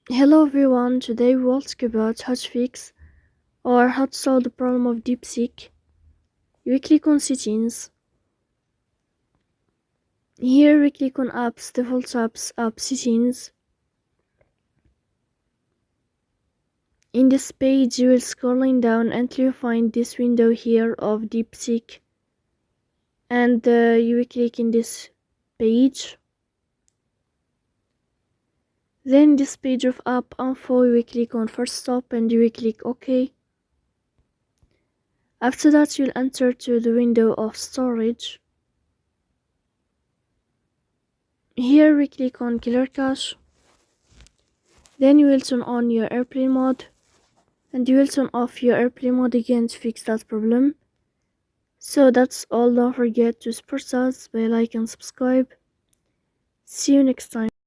Hello everyone, today we will talk about how to fix or how to solve the problem of Deepseek. We click on settings. Here we click on apps, default apps, app settings. In this page you will scrolling down until you find this window here of Deepseek. And you will click in this page. Then this page of app info you will click on first stop and you will click OK. After that you'll enter to the window of storage. Here we click on clear cache. Then you will turn on your airplane mode and you will turn off your airplane mode again to fix that problem. So that's all, don't forget to support us by like and subscribe. See you next time.